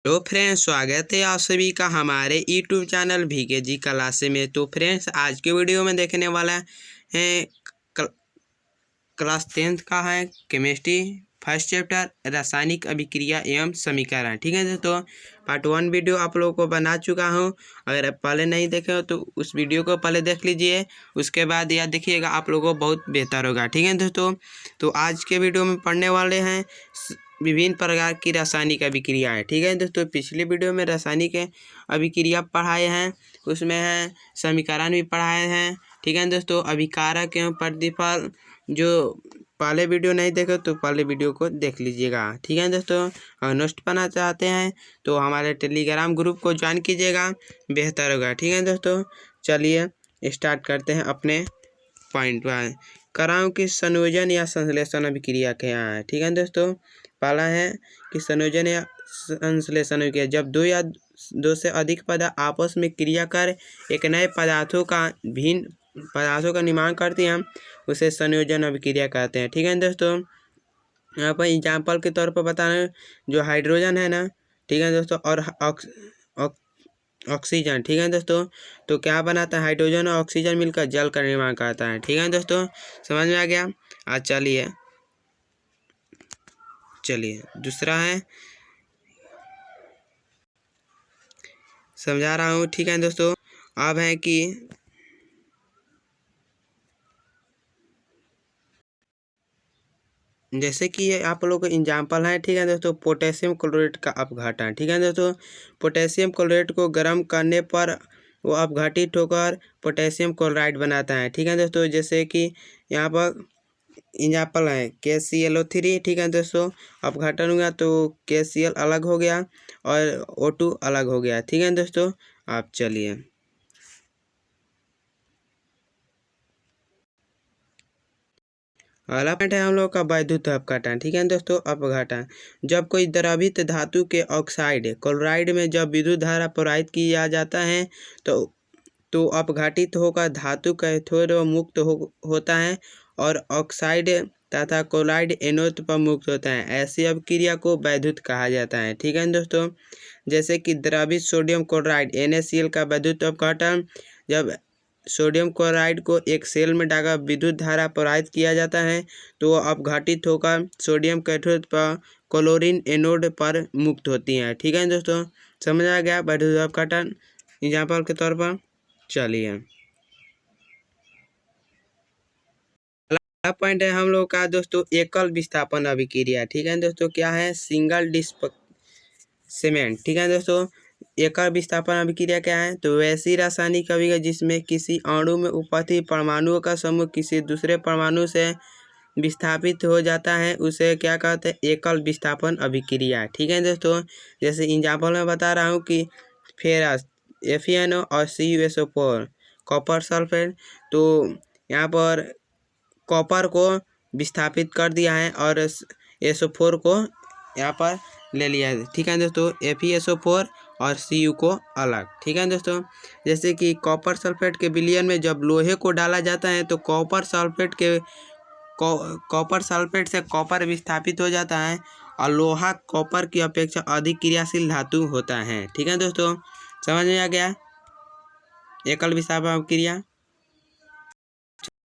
तो फ्रेंड्स, स्वागत है आप सभी का हमारे यूट्यूब चैनल वीके जी क्लास में। तो फ्रेंड्स, आज के वीडियो में देखने वाला है क्लास 10th का है केमिस्ट्री फर्स्ट चैप्टर रासायनिक अभिक्रिया एवं समीकरण। ठीक है दोस्तों, पार्ट 1 वीडियो आप लोगों को बना चुका हूं। अगर आप पहले नहीं देखे हो तो उस वीडियो को पहले देख लीजिए, उसके बाद यह देखिएगा, आप लोगों को बहुत बेहतर होगा। ठीक है दोस्तों, तो आज के वीडियो में पढ़ने वाले हैं विभिन्न प्रकार की रासायनिक अभिक्रियाएँ। ठीक है दोस्तों, पिछले वीडियो में रासायनिक अभिक्रिया पढ़ाए हैं, उसमें है समीकरण भी पढ़ाए हैं। ठीक है दोस्तों, अभिकारक एवं प्रतिफल, जो पहले वीडियो नहीं देखे तो पहले वीडियो को देख लीजिएगा। ठीक है दोस्तों, अगर नोट्स बनाना चाहते हैं तो हमारे टेलीग्राम ग्रुप को ज्वाइन कीजिएगा, बेहतर होगा। ठीक है दोस्तों, चलिए स्टार्ट करते हैं अपने पॉइंट पर। कणाओं की संयोजन या संश्लेषण अभिक्रिया क्या है। ठीक है दोस्तों, पहला है कि संयोजन या संश्लेषण अभिक्रिया, जब दो से अधिक पदार्थ आपस में क्रिया कर एक नए भिन्न पदार्थों का निर्माण करते हैं, उसे संयोजन अभिक्रिया कहते हैं। ठीक है दोस्तों, यहाँ पर एग्जाम्पल के तौर पर बताना, जो हाइड्रोजन है ना, ठीक है दोस्तों, और ऑक्सीजन। ठीक है दोस्तों, तो क्या बनाता है, हाइड्रोजन और ऑक्सीजन मिलकर जल का निर्माण करता है। ठीक है दोस्तों, समझ में आ गया। आज चलिए दूसरा है, समझा रहा हूँ। ठीक है दोस्तों, अब है कि जैसे कि ये आप लोगों को एग्जाम्पल है। ठीक है दोस्तों, पोटेशियम क्लोराइड का अपघटन। ठीक है दोस्तों, पोटेशियम क्लोराइड को गर्म करने पर वो अपघटित होकर पोटेशियम क्लोराइड बनाता है। ठीक है दोस्तों, जैसे कि यहाँ पर एग्जाम्पल है KClO3। ठीक है दोस्तों, अपघटन हुआ तो KCl अलग हो गया और O2 अलग हो गया। ठीक है दोस्तों, आप चलिए अगला पॉइंट है हम लोग का वैद्युत अपघटन। ठीक है दोस्तों, अपघटन, जब कोई द्रवित धातु के ऑक्साइड क्लोराइड में जब विद्युत धारा प्रवाहित किया जाता है तो अपघटित होकर धातु कैथोड मुक्त होता है और ऑक्साइड तथा क्लोराइड एनोड पर मुक्त होता है। ऐसी अभिक्रिया को वैद्युत कहा जाता है। ठीक है दोस्तों, जैसे कि द्रवित सोडियम क्लोराइड NaCl का वैद्युत अपघटन, जब सोडियम क्लोराइड को एक सेल में डालकर विद्युत धारा प्रवाहित किया जाता है तो वह अपघटित होकर सोडियम कैथोड पर क्लोरीन एनोड पर मुक्त होती है। ठीक है दोस्तों, समझ आ गया वैद्युत अपघटन एग्जाम्पल के तौर पर। चलिए अगला पॉइंट है हम लोग का दोस्तों, एकल विस्थापन अभिक्रिया। ठीक है दोस्तों, क्या है, सिंगल डिस्प्लेसमेंट। ठीक है दोस्तों, एकल विस्थापन अभिक्रिया क्या है, तो वैसी रासायनिक अभिक्रिया जिसमें किसी अणु में उपस्थित परमाणुओं का समूह किसी दूसरे परमाणु से विस्थापित हो जाता है, उसे क्या कहते हैं, एकल विस्थापन अभिक्रिया। ठीक है दोस्तों, जैसे एग्जाम्पल में बता रहा हूँ कि फेरस FeNO और CuSO4 कॉपर सल्फेट, तो यहाँ पर कॉपर को विस्थापित कर दिया है और SO4 को यहाँ पर ले लिया है। ठीक है दोस्तों, FeSO4 और Cu को अलग। ठीक है दोस्तों, जैसे कि कॉपर सल्फेट के विलयन में जब लोहे को डाला जाता है तो कॉपर सल्फेट से कॉपर विस्थापित हो जाता है और लोहा कॉपर की अपेक्षा अधिक क्रियाशील धातु होता है। ठीक है दोस्तों, समझ में आ गया एकल विस्थापन अभिक्रिया।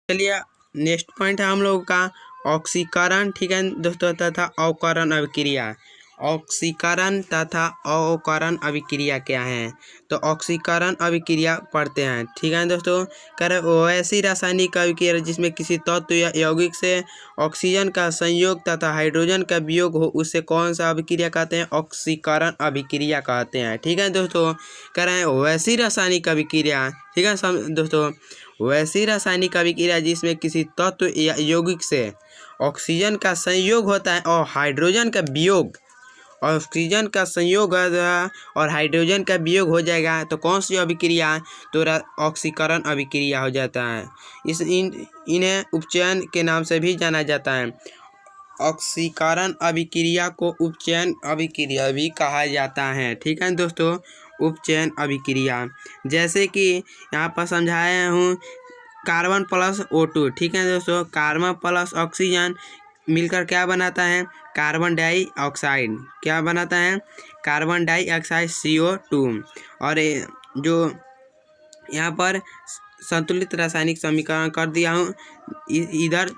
चलिए नेक्स्ट पॉइंट है हम लोगों का ऑक्सीकरण। ठीक है दोस्तों, तथा अवकरण अभिक्रिया। ऑक्सीकरण तथा अवकरण अभिक्रिया क्या है, तो ऑक्सीकरण अभिक्रिया पढ़ते हैं। ठीक है दोस्तों, कह वैसी रासायनिक अभिक्रिया जिसमें किसी तत्व या यौगिक से ऑक्सीजन का संयोग तथा हाइड्रोजन का वियोग हो, उसे कौन सा अभिक्रिया कहते हैं, ऑक्सीकरण अभिक्रिया कहते हैं। ठीक है दोस्तों, कह रहे हैं वैसी रासायनिक अभिक्रिया। ठीक है दोस्तों, वैसी रासायनिक अभिक्रिया जिसमें किसी तत्व या यौगिक से ऑक्सीजन का संयोग होता है और हाइड्रोजन का वियोग, ऑक्सीजन का संयोग और हाइड्रोजन का वियोग हो जाएगा तो कौन सी अभिक्रिया, तो ऑक्सीकरण अभिक्रिया हो जाता है। इन्हें उपचयन के नाम से भी जाना जाता है। ऑक्सीकरण अभिक्रिया को उपचयन अभिक्रिया भी कहा जाता है। ठीक है दोस्तों, उपचयन अभिक्रिया, जैसे कि यहाँ पर समझाया हूँ, कार्बन प्लस O2। ठीक है दोस्तों, कार्बन प्लस ऑक्सीजन मिलकर क्या बनाता है, कार्बन डाइऑक्साइड। क्या बनाता है, कार्बन डाइऑक्साइड CO2। और जो यहाँ पर संतुलित रासायनिक समीकरण कर दिया हूँ इधर,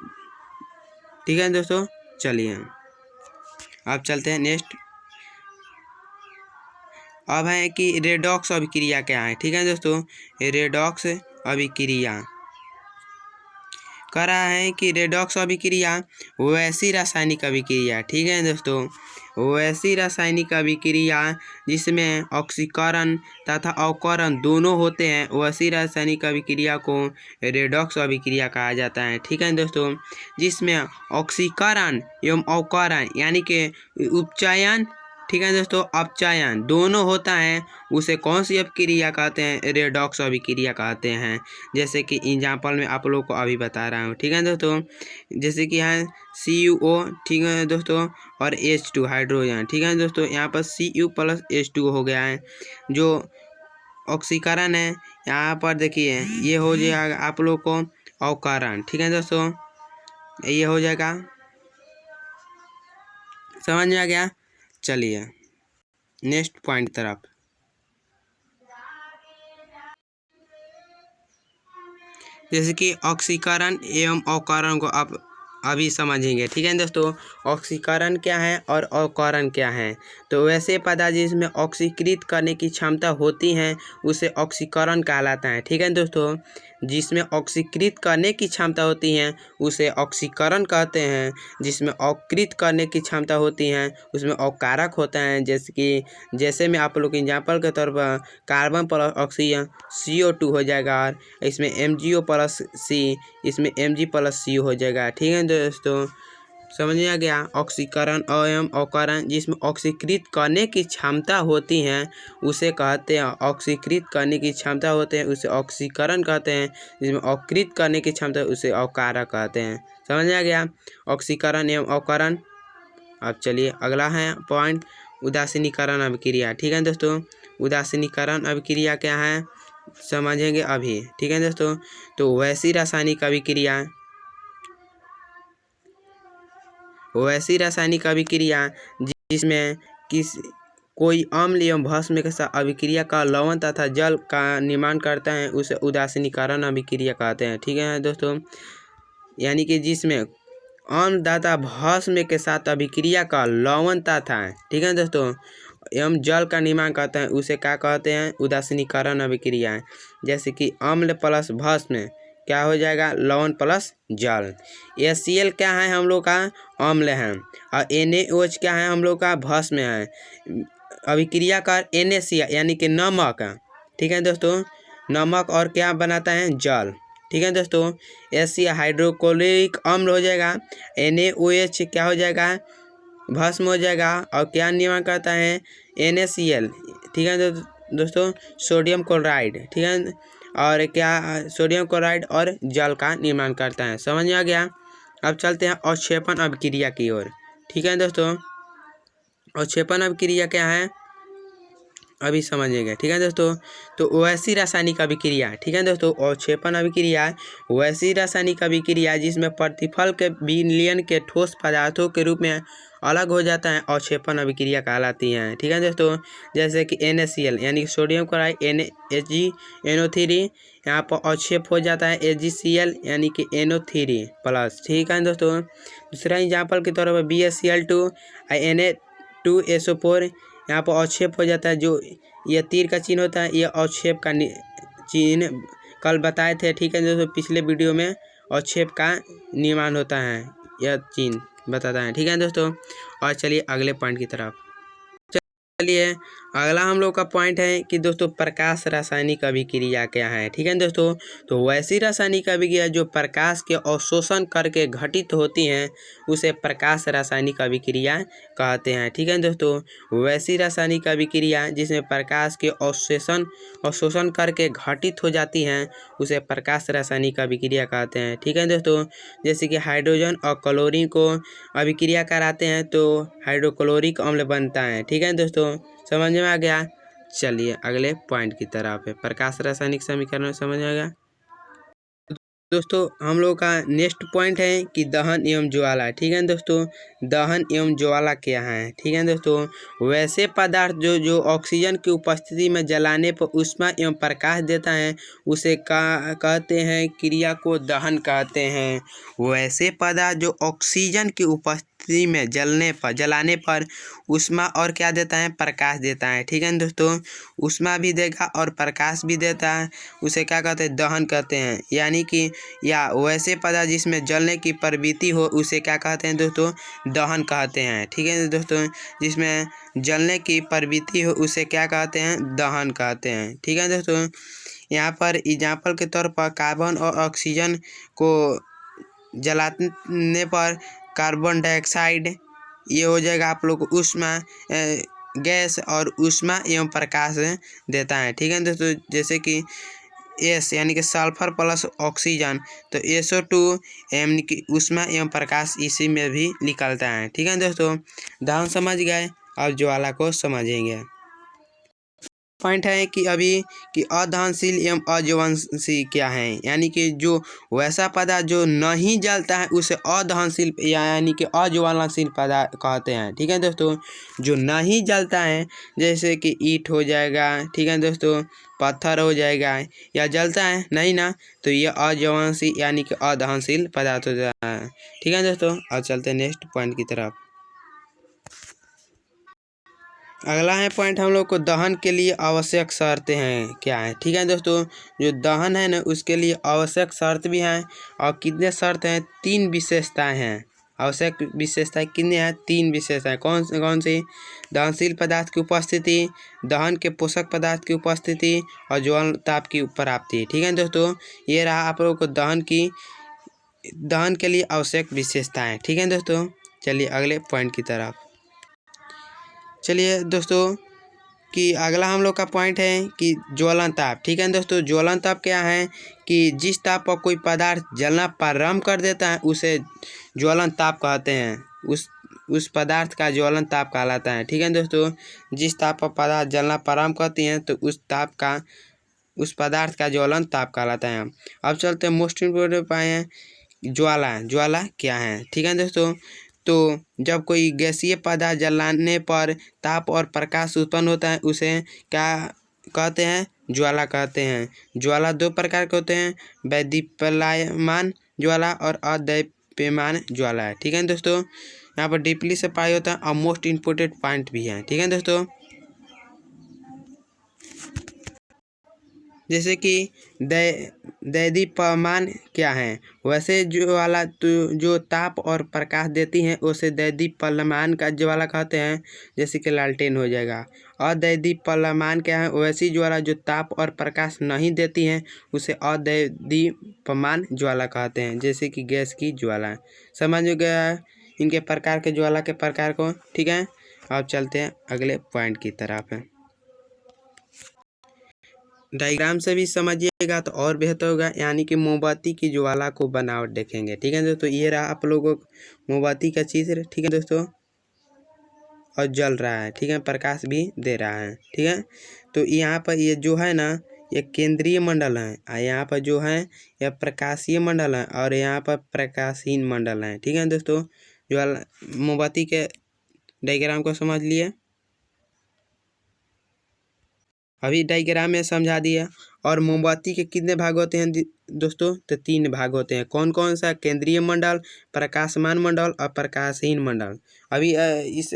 ठीक है दोस्तों। चलिए अब चलते हैं नेक्स्ट। अब है कि रेडॉक्स अभिक्रिया क्या है, ठीक है दोस्तों। रेडॉक्स अभिक्रिया कह रहा है कि रेडॉक्स अभिक्रिया वैसी रासायनिक अभिक्रिया, ठीक है दोस्तों, वैसी रासायनिक अभिक्रिया जिसमें ऑक्सीकरण तथा अवकरण दोनों होते हैं, वैसी रासायनिक अभिक्रिया को रेडॉक्स अभिक्रिया कहा जाता है, ठीक है दोस्तों। जिसमें ऑक्सीकरण एवं अवकरण यानी कि उपचयन, ठीक है दोस्तों, अपचयन दोनों होता है, उसे कौन सी अभिक्रिया कहते हैं, रेडॉक्स अभिक्रिया कहते हैं। जैसे कि एग्जाम्पल में आप लोग को अभी बता रहा हूँ, ठीक है दोस्तों। जैसे कि है CuO, ठीक है दोस्तों, और H2 हाइड्रोजन, ठीक है दोस्तों। यहाँ पर Cu + H2 हो गया है। जो ऑक्सीकरण है यहाँ पर देखिए ये हो जाएगा आप लोग को अवकरण, ठीक है दोस्तों, ये हो जाएगा। समझ में आ गया। चलिए नेक्स्ट पॉइंट तरफ। जैसे कि ऑक्सीकरण एवं अवकरण को आप अभी समझेंगे, ठीक है दोस्तों। ऑक्सीकरण क्या है और अवकरण क्या है। तो वैसे पदार्थ जिसमें ऑक्सीकृत करने की क्षमता होती है उसे ऑक्सीकरण कहलाता है, ठीक है दोस्तों। जिसमें ऑक्सीकृत करने की क्षमता होती है उसे ऑक्सीकरण कहते हैं। जिसमें अवकृत करने की क्षमता होती है उसमें अवकारक होता है। जैसे में आप लोग एग्जाम्पल के तौर पर कार्बन + ऑक्सीजन CO2 हो जाएगा, और इसमें MgO + C, इसमें Mg + C हो जाएगा, ठीक है दोस्तों। समझ में आ गया। ऑक्सीकरण एवं अवकरण जिसमें ऑक्सीकृत करने की क्षमता होती है उसे कहते हैं, ऑक्सीकृत करने की क्षमता होते हैं उसे ऑक्सीकरण कहते हैं। जिसमें अवकृत करने की क्षमता उसे अवकारक कहते हैं। समझ में आ गया ऑक्सीकरण एवं अवकरण। अब चलिए अगला है पॉइंट उदासीनीकरण अभिक्रिया, ठीक है दोस्तों। उदासीनीकरण अभिक्रिया क्या है समझेंगे अभी, ठीक है दोस्तों। तो वैसी रासायनिक अभिक्रिया जिसमें कोई अम्ल एवं भस्म के साथ अभिक्रिया का लवण तथा जल का निर्माण करता है उसे उदासीनीकरण अभिक्रिया कहते हैं, ठीक है दोस्तों। यानी कि जिसमें अम्ल तथा भस्म के साथ अभिक्रिया का लवण तथा, ठीक है दोस्तों, एवं जल का निर्माण करता है उसे क्या कहते हैं, उदासीनीकरण अभिक्रिया। जैसे कि अम्ल + भस्म क्या हो जाएगा, लवण + जल। HCl क्या है हम लोग का, अम्ल है, और NaOH क्या है हम लोग का, भस्म है। अभिक्रिया का NaCl यानी कि नमक, ठीक है दोस्तों, नमक और क्या बनाता है, जल, ठीक है दोस्तों। HCl हाइड्रोक्लोरिक अम्ल हो जाएगा। NaOH क्या हो जाएगा, भस्म हो जाएगा, और क्या निर्माण करता है, NaCl, ठीक है दोस्तों, सोडियम क्लोराइड, ठीक है, और क्या सोडियम क्लोराइड और जल का निर्माण करता है। समझ में आ गया। अब चलते हैं अवक्षेपण अभिक्रिया की ओर, ठीक है दोस्तों। अवक्षेपण अभिक्रिया क्या है अभी समझेंगे, ठीक है दोस्तों। तो वैसी रासायनिक अभिक्रिया, ठीक है दोस्तों, अवक्षेपण अभिक्रिया वैसी रासायनिक अभिक्रिया जिसमें प्रतिफल के विलयन के ठोस पदार्थों के रूप में अलग हो जाता है, अवक्षेपण अभिक्रिया कहलाती हैं, ठीक है दोस्तों। जैसे कि NaCl यानी कि सोडियम क्लोराइड HgNO3 यहाँ पर अवक्षेप हो जाता है HgCl यानी कि NO3+, ठीक है दोस्तों। दूसरा एग्जाम्पल के तौर पर BaCl2 Na2SO4 यहाँ पर अवक्षेप हो जाता है। जो ये तीर का चिन्ह होता है ये अवक्षेप का चिन्ह कल बताए थे, ठीक है दोस्तों, पिछले वीडियो में अवक्षेप का निर्माण होता है, यह चिन्ह बताता है, ठीक है दोस्तों। और चलिए अगले पॉइंट की तरफ। चलिए अगला हम लोग का पॉइंट है कि दोस्तों प्रकाश रासायनिक अभिक्रिया क्या है, ठीक है दोस्तों। तो वैसी रासायनिक अभिक्रिया जो प्रकाश के अवशोषण करके घटित होती हैं उसे प्रकाश रासायनिक अभिक्रिया कहते हैं, ठीक है दोस्तों। वैसी रासायनिक अभिक्रिया जिसमें प्रकाश के अवशोषण करके घटित हो जाती हैं उसे प्रकाश रासायनिक अभिक्रिया कहते हैं, ठीक है दोस्तों। जैसे कि हाइड्रोजन और क्लोरीन को अभिक्रिया कराते हैं तो हाइड्रोक्लोरिक अम्ल बनता है, ठीक है दोस्तों। समझ में आ गया। चलिए अगले पॉइंट की तरफ है, प्रकाश रासायनिक समीकरण समझ में आ गया। दोस्तों हम लोग का नेक्स्ट पॉइंट है कि दहन एवं ज्वाला। ठीक है दोस्तों, दहन एवं ज्वाला क्या है। ठीक है दोस्तों, वैसे पदार्थ जो ऑक्सीजन की उपस्थिति में जलाने पर ऊष्मा एवं प्रकाश देता है उसे कहते हैं क्रिया को दहन कहते हैं। वैसे पदार्थ जो ऑक्सीजन की उपस्थिति में जलाने पर ऊष्मा और क्या देता है, प्रकाश देता है। ठीक है दोस्तों, ऊष्मा भी देगा और प्रकाश भी देता है, उसे क्या कहते हैं, दहन कहते हैं। यानी कि या वैसे पदार्थ जिसमें जलने की प्रवृत्ति हो उसे क्या कहते हैं दोस्तों, दहन कहते हैं। ठीक है दोस्तों, जिसमें जलने की प्रवृत्ति हो उसे क्या कहते हैं, दहन कहते हैं। ठीक है दोस्तों, यहाँ पर एग्जाम्पल के तौर पर कार्बन और ऑक्सीजन को जलाने पर कार्बन डाइऑक्साइड ये हो जाएगा आप लोग को ऊष्मा गैस और ऊष्मा एवं प्रकाश देता है। ठीक है दोस्तों, जैसे कि एस यानी कि सल्फर प्लस ऑक्सीजन, तो SO2 यानी कि ऊष्मा एवं प्रकाश इसी में भी निकलता है। ठीक है दोस्तों, दहन समझ गए, अब ज्वाला को समझेंगे। पॉइंट है कि अभी कि अदहनशील एवं अज्वलनशील क्या है। यानी कि जो वैसा पदार्थ जो नहीं जलता है उसे अदहनशील यानी कि अज्वलनशील पदार्थ कहते हैं। ठीक है दोस्तों, जो नहीं जलता है जैसे कि ईंट हो जाएगा, ठीक है दोस्तों, पत्थर हो जाएगा, या जलता है नहीं ना, तो यह अज्वलनशील यानी कि अदहनशील पदार्थ हो जाता है। ठीक है दोस्तों, अब चलते हैं नेक्स्ट पॉइंट की तरफ। अगला है पॉइंट हम लोग को दहन के लिए आवश्यक शर्तें हैं क्या है। ठीक है दोस्तों, जो दहन है ना उसके लिए आवश्यक शर्त भी हैं, और कितने शर्त हैं, 3 विशेषताएं हैं। आवश्यक विशेषताएं कितनी हैं, 3 विशेषताएं। कौन सी, दहनशील पदार्थ की उपस्थिति, दहन के पोषक पदार्थ की उपस्थिति और ज्वलन ताप की प्राप्ति। ठीक है दोस्तों, ये रहा आप लोगों को दहन के लिए आवश्यक विशेषताएं। ठीक है दोस्तों, चलिए अगले पॉइंट की तरफ। चलिए दोस्तों कि अगला हम लोग का पॉइंट है कि ज्वलन ताप। ठीक है दोस्तों, ज्वलन ताप क्या है कि जिस ताप पर कोई पदार्थ जलना प्रारंभ कर देता है उसे ज्वलन ताप कहते हैं। उस पदार्थ का ज्वलन ताप कहलाता है। ठीक है दोस्तों, जिस ताप पर पदार्थ जलना प्रारंभ करती हैं तो उस पदार्थ का ज्वलन ताप कहलाता है। अब चलते हैं मोस्ट इम्पोर्टेंट पाए हैं ज्वाला क्या है। ठीक है दोस्तों, तो जब कोई गैसीय पदार्थ जलाने पर ताप और प्रकाश उत्पन्न होता है उसे क्या कहते हैं, ज्वाला कहते हैं। ज्वाला 2 प्रकार के होते हैं, वैदीप्यमान ज्वाला और अदैप्यमान ज्वाला है। ठीक है दोस्तों, यहाँ पर डीपली से पढ़ाई होता है और मोस्ट इम्पोर्टेंट पॉइंट भी है। ठीक है दोस्तों, जैसे कि दैदीप्यमान क्या है, वैसे ज्वाला जो ताप और प्रकाश देती हैं उसे दैदीप्यमान का ज्वाला कहते हैं, जैसे कि लालटेन हो जाएगा। अदैदीप्यमान क्या है, वैसी ज्वाला जो ताप और प्रकाश नहीं देती हैं उसे अदैदीप्यमान ज्वाला कहते हैं, जैसे कि गैस की ज्वाला। समझ गया है इनके प्रकार के ज्वाला के प्रकार को। ठीक है, अब चलते हैं अगले पॉइंट की तरफ। डायग्राम से भी समझिएगा तो और बेहतर होगा, यानी कि मोमबत्ती की ज्वाला को बनावट देखेंगे। ठीक है दोस्तों, ये रहा आप लोगों को मोमबत्ती का चित्र। ठीक है दोस्तों, और जल रहा है, ठीक है, प्रकाश भी दे रहा है। ठीक है, तो यहाँ पर ये जो है ना ये केंद्रीय मंडल है, और यहाँ पर जो है यह प्रकाशीय मंडल है, और यहाँ पर प्रकाशहीन मंडल है। ठीक है दोस्तों, ज्वाला मोमबत्ती के डायग्राम को समझ लिए। अभी डायग्राम में समझा दिया। और मोमबत्ती के कितने भाग होते हैं दोस्तों, तो 3 भाग होते हैं। कौन कौन सा, केंद्रीय मंडल, प्रकाशमान मंडल और प्रकाशहीन मंडल। अभी इस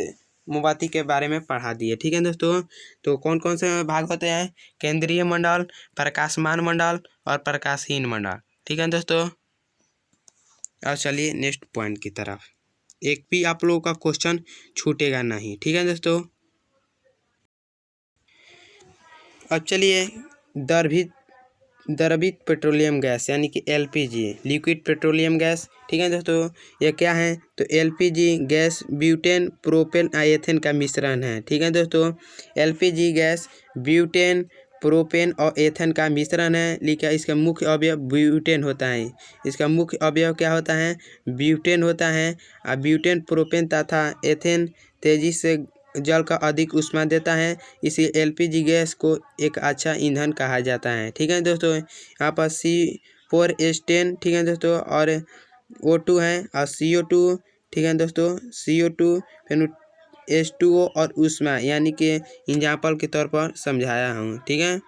मोमबत्ती के बारे में पढ़ा दिए। ठीक है दोस्तों, तो कौन कौन से भाग होते हैं, केंद्रीय मंडल, प्रकाशमान मंडल और प्रकाशहीन मंडल। ठीक है दोस्तों, अब चलिए नेक्स्ट पॉइंट की तरफ। एक भी आप लोगों का क्वेश्चन छूटेगा नहीं। ठीक है दोस्तों, अब चलिए द्रवित पेट्रोलियम गैस यानी कि LPG, लिक्विड पेट्रोलियम गैस। ठीक है दोस्तों, ये क्या है, तो LPG gas butane, propane, ethane का मिश्रण है। ठीक है दोस्तों, LPG गैस ब्यूटेन, प्रोपेन और एथेन का मिश्रण है। लिखा, इसका मुख्य अवयव ब्यूटेन होता है। इसका मुख्य अवयव क्या होता है, ब्यूटेन होता है। और ब्यूटेन, प्रोपेन तथा एथेन तेजी से जल का अधिक ऊष्मा देता है, इसलिए LPG गैस को एक अच्छा ईंधन कहा जाता है। ठीक है दोस्तों, यहाँ पर 4H10, ठीक है दोस्तों, और O2 है और CO2, ठीक है दोस्तों, CO2 फिर H2O और ऊष्मा, यानी कि एग्जाम्पल के तौर पर समझाया हूँ, ठीक है।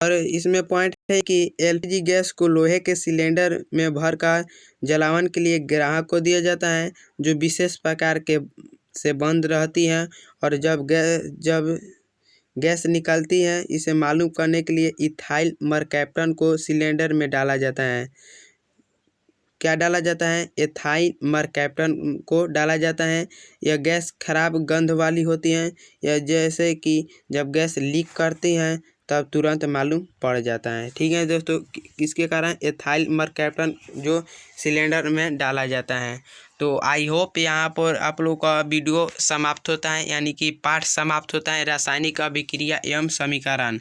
और इसमें पॉइंट है कि एलपीजी गैस को लोहे के सिलेंडर में भर कर जलावन के लिए ग्राहक को दिया जाता है, जो विशेष प्रकार के से बंद रहती है, और जब गैस निकलती है, इसे मालूम करने के लिए इथाइल मरकैप्टन को सिलेंडर में डाला जाता है। क्या डाला जाता है? एथाइल मरकैप्टन को डाला जाता है। यह गैस खराब गंध वाली होती है, या जैसे कि जब गैस लीक करती है तब तुरंत मालूम पड़ जाता है, ठीक है दोस्तों। किसके कारण? एथाइल मरकैप्टन जो सिलेंडर में डाला जाता है। तो आई होप यहाँ पर आप लोग का वीडियो समाप्त होता है, यानी कि पाठ समाप्त होता है रासायनिक अभिक्रिया एवं समीकरण।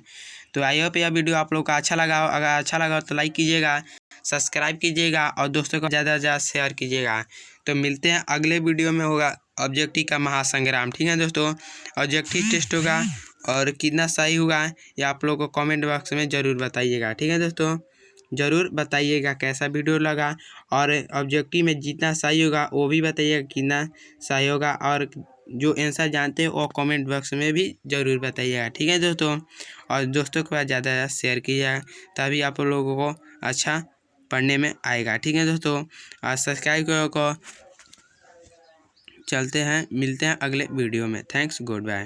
तो आई होप यह वीडियो आप लोग का अच्छा लगा हो। अगर अच्छा लगा तो लाइक कीजिएगा, सब्सक्राइब कीजिएगा और दोस्तों को ज़्यादा से ज़्यादा शेयर कीजिएगा। तो मिलते हैं अगले वीडियो में, होगा ऑब्जेक्टिव का महासंग्राम, ठीक है दोस्तों। ऑब्जेक्टिव टेस्ट होगा और कितना सही हुआ ये आप लोग को कमेंट बॉक्स में ज़रूर बताइएगा, ठीक है दोस्तों। ज़रूर बताइएगा कैसा वीडियो लगा, और ऑब्जेक्टिव में जितना सही होगा वो भी बताइएगा कितना सही होगा, और जो आंसर जानते हैं वो कमेंट बॉक्स में भी ज़रूर बताइएगा, ठीक है दोस्तों। और दोस्तों के पास ज़्यादा शेयर कीजिएगा, तभी आप लोगों को अच्छा पढ़ने में आएगा, ठीक है दोस्तों। और सब्सक्राइब को चलते हैं, मिलते हैं अगले वीडियो में। Thanks, good bye.